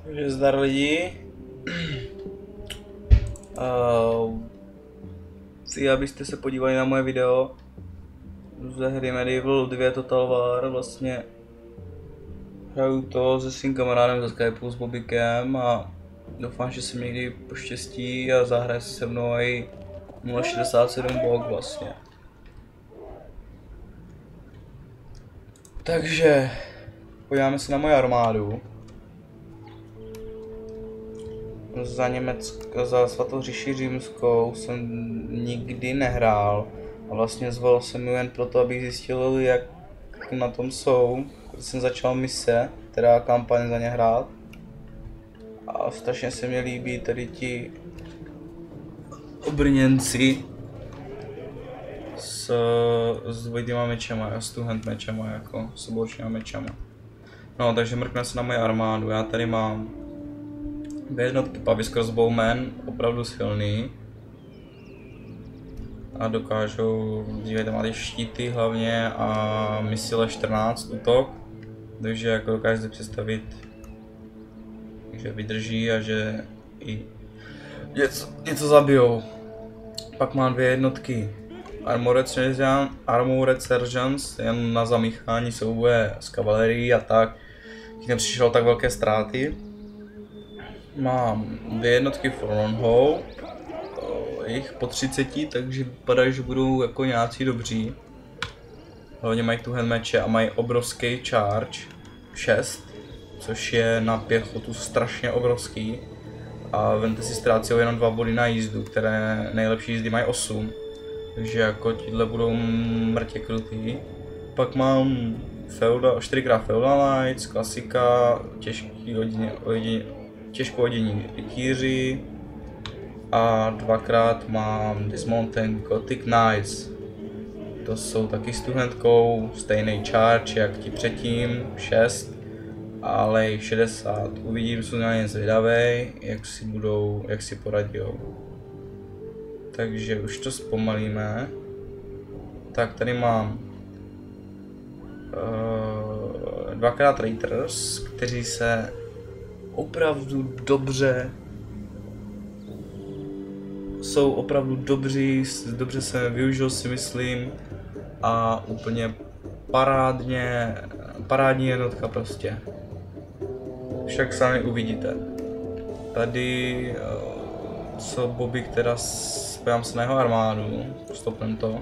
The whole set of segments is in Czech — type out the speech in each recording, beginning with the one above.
Takže zdar lidi. Chci, abyste se podívali na moje video ze hry Medieval 2 Total War. Vlastně hraju to se svým kamarádem ze Skypeu s Bobikem a doufám, že se mi někdy poštěstí a zahraje se mnou i 067 blok vlastně. Takže podíváme se na moji armádu. Za Svatou říši římskou jsem nikdy nehrál a vlastně zvolil jsem ji jen proto, abych zjistil, jak na tom jsou. Když jsem začal mise, teda kampaň za ně hrát, a strašně se mi líbí tady ti obrněnci s dvojitýma mečema, s two-hand mečema, jako s oboučnýma mečama. No, takže mrkneme se na moji armádu. Já tady mám dvě jednotky Pavis Crossbowmen, opravdu silný. A dokážou, dívejte, máte štíty hlavně a misile 14 útok. Takže jako dokážete představit, že vydrží a že i něco zabijou. Pak mám dvě jednotky Armored Sergeants, jen na zamíchání souboje s kavalerií a tak. Když nepřišlo tak velké ztráty. Mám dvě jednotky Forlorn Hope, jich po 30, takže vypadají, že budou jako nějací dobří. Hlavně mají two hand meče a mají obrovský charge 6, což je na pěchotu strašně obrovský. A vemte si, ztrácí jenom 2 body na jízdu, které nejlepší jízdy mají 8. Takže jako tíhle budou mrtě krutý. Pak mám 4x Feudal Knights, klasika, těžkou odění rytíři a 2x mám Dismounted Gothic Knights. To jsou taky s two-handkou, stejný charge jak ti předtím, 6, ale 60. Uvidím, jsou na ně zvědavej, jak si poradijou. Takže už to zpomalíme. Tak tady mám 2x Raiders, kteří se opravdu jsou opravdu dobře se využil, si myslím, a úplně parádní jednotka prostě. Však sami uvidíte. Tady co Bobby, teda spojám se na jeho armádu, stopnem to.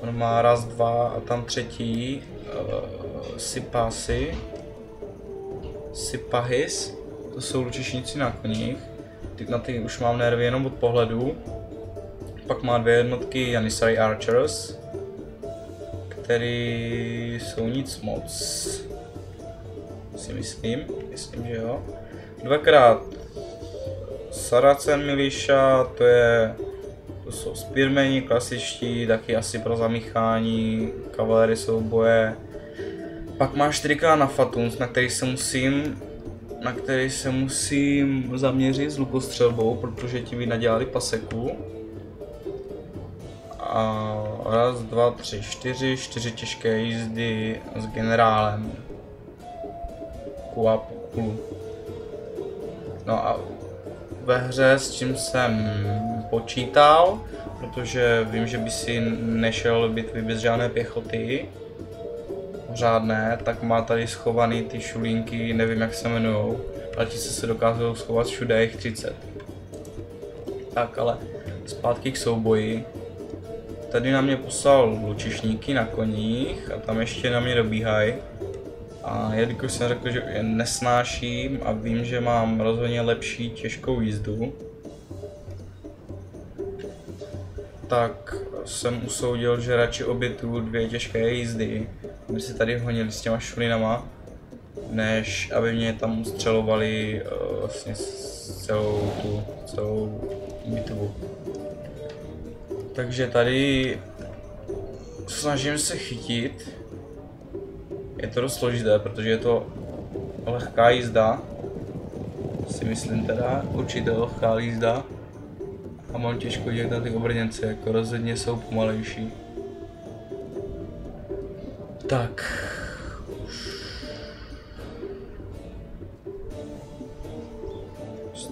On má raz, dva a tam třetí Sipahis, to jsou lučišníci na koních. Na ty už mám nervy jenom od pohledu. Pak má dvě jednotky Janissary Archers, který jsou nic moc, si myslím, že jo. 2x Saracen Militia, to jsou spearmeni klasičtí, taky asi pro zamíchání, kavalery souboje. Pak má 4x Nafatuns, na který se musím zaměřit s lukostřelbou, protože ti by nadělali paseku. A raz, dva, tři, čtyři těžké jízdy s generálem. Kuapulu. No a ve hře, s čím jsem počítal, protože vím, že by si nešel bitvy bez žádné pěchoty řádné, tak má tady schovaný ty šulínky, nevím jak se jmenujou, ale ti se dokážou schovat všude, jich 30. Tak ale zpátky k souboji. Tady na mě poslal lučišníky na koních a tam ještě na mě dobíhají. A jelikož jsem řekl, že je nesnáším a vím, že mám rozhodně lepší těžkou jízdu, tak jsem usoudil, že radši obětuju dvě těžké jízdy, aby si tady honili s těma šulinama, než aby mě tam ustřelovali vlastně celou bitvu. Takže tady snažím se chytit. Je to dost složité, protože je to lehká jízda, si myslím teda, určitě lehká jízda. A mám těžko dělat na ty obrněnce, jako rozhodně jsou pomalejší. Tak.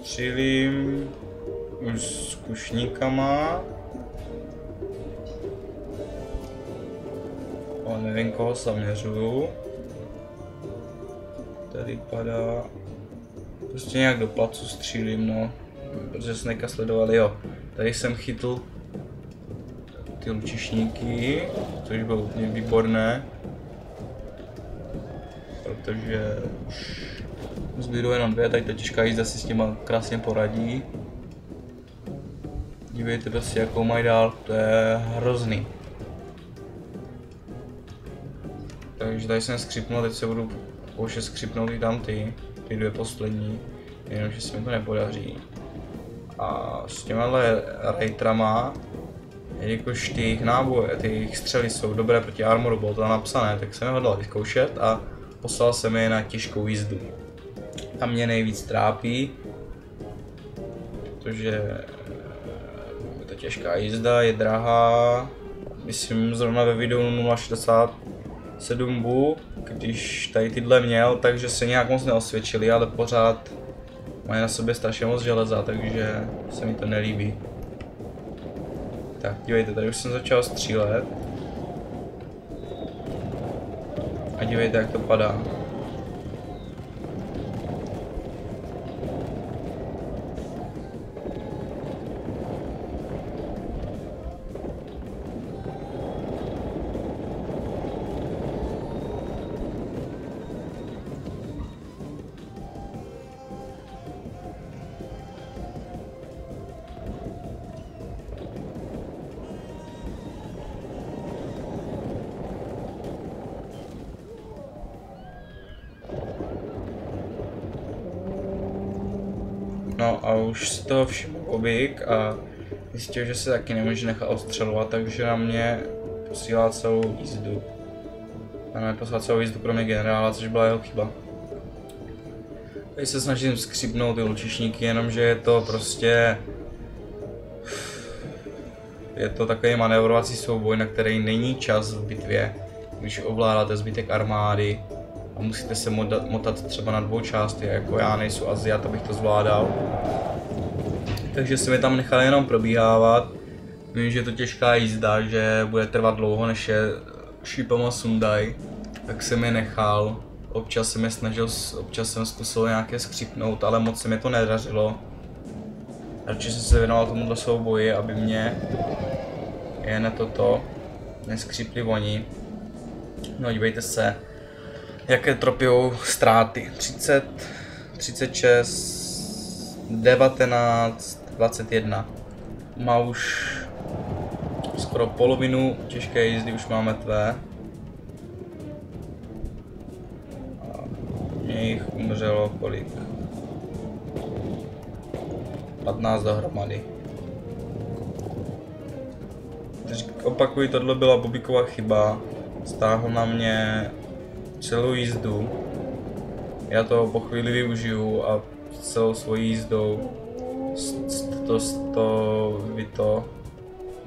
střílím už s kušníkama. O, nevím, koho zaměřuju. Tady padá. Prostě nějak do placu střílím, no. Protože Snakea sledovali, jo. Tady jsem chytl ty lučišníky, což bylo úplně výborné. Protože už zbydu jenom 2, tady ta těžká jízda si s těma krásně poradí. Dívejte prostě, jakou mají dál, to je hrozný. Takže tady jsem skřípnul, teď se budu pokoušet skřípnout i tam ty 2 poslední, jenomže se mi to nepodaří. A s těmahle rejtrama, jelikož ty jejich náboje, ty jejich střely jsou dobré proti armoru, bylo to tam napsané, tak jsem je hodlal vyzkoušet a poslal jsem je na těžkou jízdu. Tam mě nejvíc trápí, protože je to těžká jízda, je drahá, myslím zrovna ve videu 0,67 bu, když tady tyhle měl, takže se nějak moc neosvědčili, ale pořád mají na sobě strašně moc železa, takže se mi to nelíbí. Tak dívejte, tady už jsem začal střílet. A dívejte, jak to padá. No a už si toho všiml Bobík a zjistil, že se taky nemůže nechat ostřelovat, takže na mě posílá celou jízdu. A na mě poslal celou jízdu kromě generála, což byla jeho chyba. Teď se snažím skřípnout ty lučišníky, jenomže je to prostě... Je to takový manévrovací souboj, na který není čas v bitvě, když ovládáte zbytek armády. A musíte se motat třeba na 2 části, jako já nejsou Aziat, abych to zvládal. Takže se mi tam nechal jenom probíhávat. Vím, že je to těžká jízda, že bude trvat dlouho, než je šípama sundaj. Tak jsem je nechal. Občas jsem je snažil, občas jsem zkusil nějaké skřípnout, ale moc se mi to nedařilo. Radši jsem se věnoval tomuto souboji, aby mě jen toto neskřípli oni. No dívejte se, jaké tropijou ztráty. 30, 36, 19, 21. Má už skoro polovinu těžké jízdy, už máme tvé. A mě jich umřelo kolik? 15 dohromady. Teď opakuji, tohle byla Bobíkova chyba. Stáhl na mě celou jízdu. Já to po chvíli využiju a celou svojí jízdou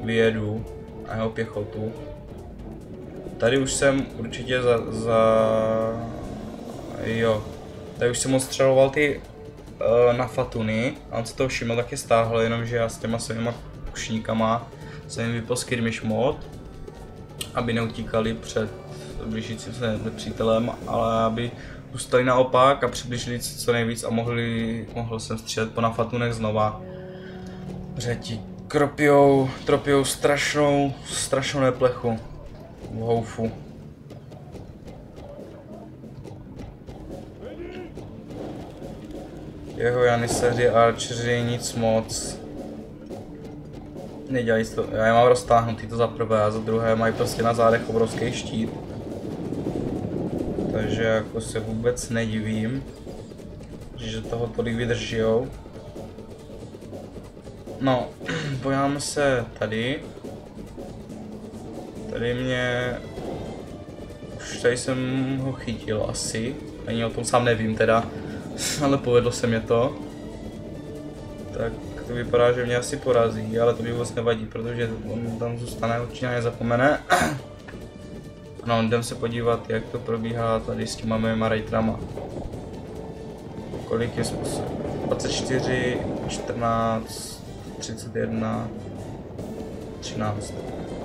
vyjedu a jeho pěchotu. Tady už jsem určitě jo. Tady už jsem odstřeloval ty na Fatuny a on se toho všiml, tak je stáhl, jenomže já s těma svýma kušníkama jsem jim vypl skirmish mod, aby neutíkali před blížícím se nepřítelem, ale aby zůstali naopak a přiblížili se co nejvíc a mohl jsem střílet po Nafatunech znova. Řeti tropijou strašnou neplechu v houfu. Jeho janiseři a archeři nic moc nedělají to. Já je mám roztáhnutý, to za prvé, a za druhé mají prostě na zádech obrovský štít. Takže jako se vůbec nedivím, že toho tolik vydržijou. No, pojáme se tady. Tady už tady jsem ho chytil asi. Ani o tom sám nevím teda, ale povedlo se mě to. Tak to vypadá, že mě asi porazí, ale to mi vůbec nevadí, protože on tam zůstane, určitě nezapomene. No, jdem se podívat, jak to probíhá tady s těma mýma rejtrama. kolik je způsob? 24, 14, 31, 13.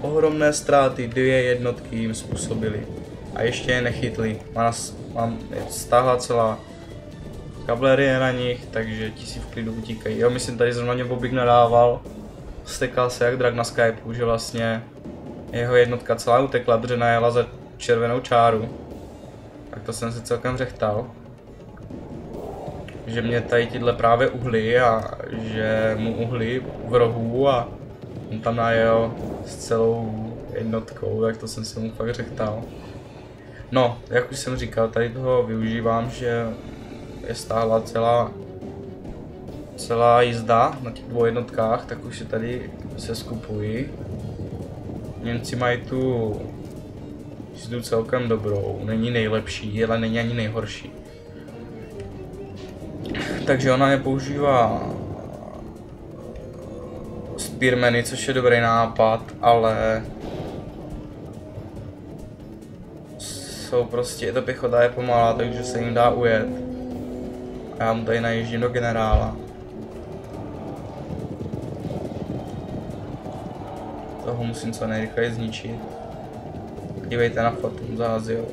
Ohromné ztráty, 2 jednotky jim způsobily. A ještě je nechytli. Mám stáhla celá kavalerie na nich, takže ti si v klidu utíkají. Jo, myslím, tady zrovna mě Bobik nadával. Stekal se jak drak na Skypeu, že vlastně jeho jednotka celá utekla, protože najela za červenou čáru. Tak to jsem se celkem řechtal. Že mě tady tyhle právě uhly a že mu uhly v rohu a on tam najel s celou jednotkou, tak to jsem se mu fakt řechtal. No, jak už jsem říkal, tady toho využívám, že je stáhla celá jízda na těch 2 jednotkách, tak už se tady se skupují. Němci mají tu jízdu celkem dobrou, není nejlepší, ale není ani nejhorší. Takže ona nepoužívá spearmany, což je dobrý nápad, ale jsou prostě, ta pěchota je pomalá, takže se jim dá ujet. A já mu tady najíždím do generála. Toho musím co nejrychleji zničit. Dívejte na Fatum, zahazil.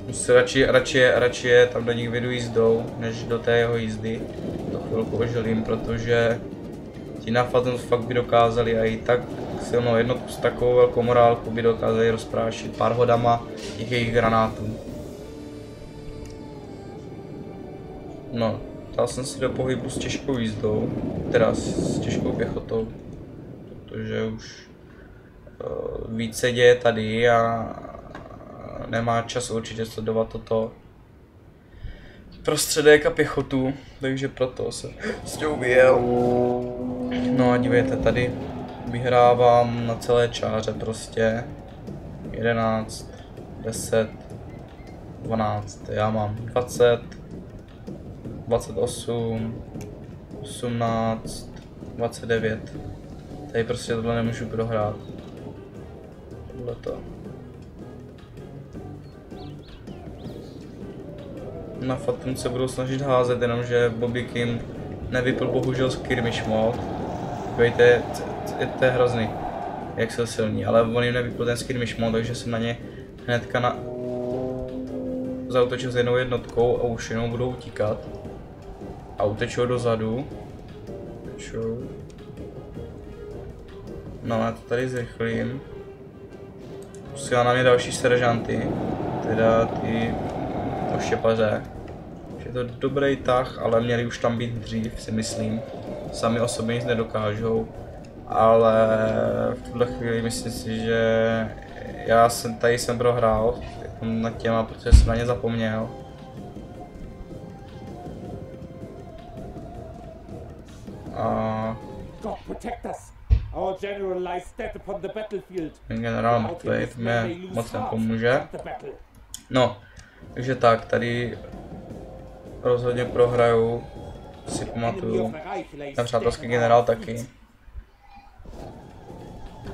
Musím radši je tam do nich vyjdu jízdou, než do té jeho jízdy. To chvilku ožilím, protože ti na Fatum fakt by dokázali a i tak silnou jednotku s takovou velkou morálkou by dokázali rozprášit pár hodama těch jejich granátů. No, dal jsem si do pohybu s těžkou jízdou, teda s těžkou pěchotou, protože už více děje tady a nemá čas určitě sledovat toto prostředek a pěchotu, takže proto jsem s tou vyjel. No a dívejte, tady vyhrávám na celé čáře prostě 11, 10, 12, já mám 20, 28, 18, 29. Tady prostě tohle nemůžu prohrát. Tohleto. Na Fatum se budou snažit házet, jenomže Bobik jim nevypl bohužel skirmish mod. Víte, to je hrozný, jak jsou silní, ale on jim nevypl ten skirmish mod, takže jsem na ně hnedka zaútočil s jednou jednotkou a už jenom budou utíkat. A utečou dozadu. Utečou. No, já to tady zrychlím. Posílá na mě další seržanty, teda ty oštěpaře. Je to dobrý tah, ale měli už tam být dřív, si myslím. Sami o sobě nic nedokážou, ale v tuhle chvíli myslím si, že já jsem prohrál nad těma, protože jsem na ně zapomněl. A generál mrtvej, to mě moc nepomůže. No, takže tak, tady rozhodně prohraju, si pamatuju. Ten přátelský generál taky.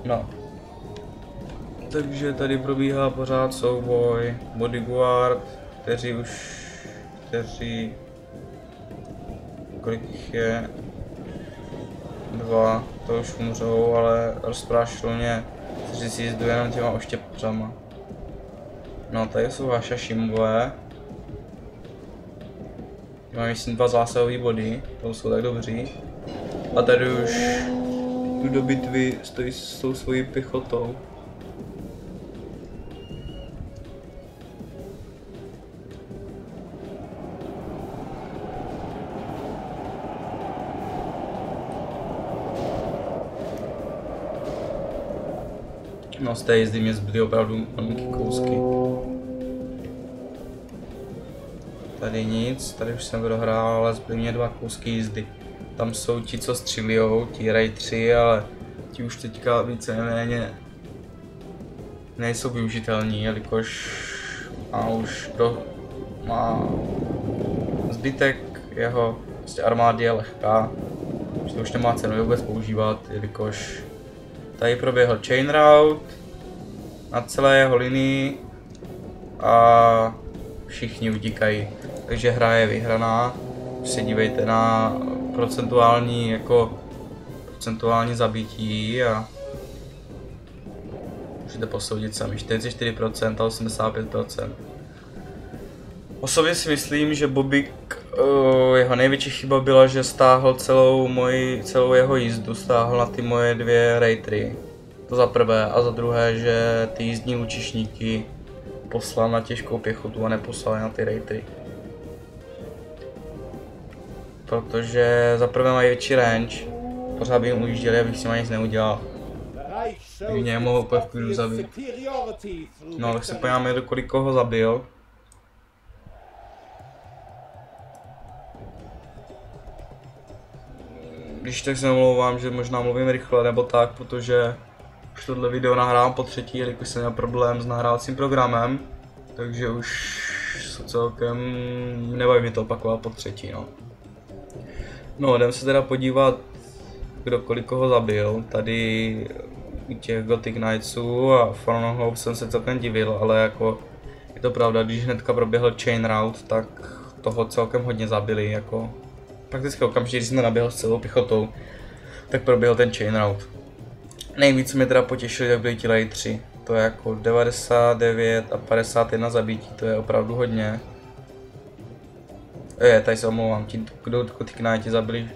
No. Takže tady probíhá pořád souboj, bodyguard, kteří, kolik jich je, 2, to už umřou, ale rozprášilo mě, kteří si jízdu jenom těma oštěpřama. No, tady jsou hašašimové. Mám myslím 2 zásahové body, to jsou tak dobří. A tady už jdu do bitvy stojí s tou svojí pěchotou. No, z té jízdy mě zbyly opravdu malinké kousky. Tady nic, tady už jsem prohrál, ale zbyly mě 2 kousky jízdy. Tam jsou ti, co střílijou, ti raidři, ale ti už teďka víceméně nejsou využitelní, jelikož má zbytek jeho prostě armády je lehká, že to už nemá cenu vůbec používat, jelikož tady proběhl chain route na celé jeho linii a všichni utíkají, takže hra je vyhraná. se dívejte na procentuální zabití a můžete posoudit sami 44% a 85%. Osobně si myslím, že Bobik, jeho největší chyba byla, že stáhl celou jeho jízdu, stáhl na ty moje 2 rejtry. To za prvé, a za druhé, že ty jízdní lučišníky poslal na těžkou pěchotu a neposlal na ty rejtry. Protože za prvé mají větší range, pořád by jim ujížděli, abych si nic neudělal. Takže mě mohl úplně v klidu zabít. No ale se podíváme, do kolik koho zabil. Když tak se omlouvám, že možná mluvím rychle nebo tak, protože už tohle video nahrávám po třetí, jelikož jsem měl problém s nahrávacím programem. Takže už se celkem nebaví mi to opakovat po třetí, no. No, jdem se teda podívat, kdo kolik koho zabil. Tady u těch Gothic Knightsů a Fallen Hope jsem se celkem divil, ale jako je to pravda, když hnedka proběhl chain rout, tak toho celkem hodně zabili, jako prakticky okamžitě, když jsme naběhl s celou pěchotou, tak proběhl ten chain rout. Nejvíc mě teda potěšili, jak byli ti lejtři. To je jako 99 a 51 zabití, to je opravdu hodně. Tady se omlouvám, ti Gothic Knighti zabili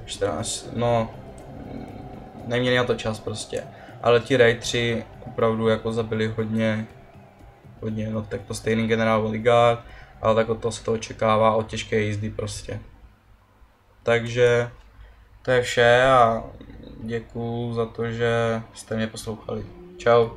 14, no, neměli na to čas prostě. Ale ti rejtři opravdu jako zabili hodně, no tak to stejný generál Bodyguard, ale tak od toho se to očekává od těžké jízdy prostě. Takže to je vše a děkuju za to, že jste mě poslouchali. Čau.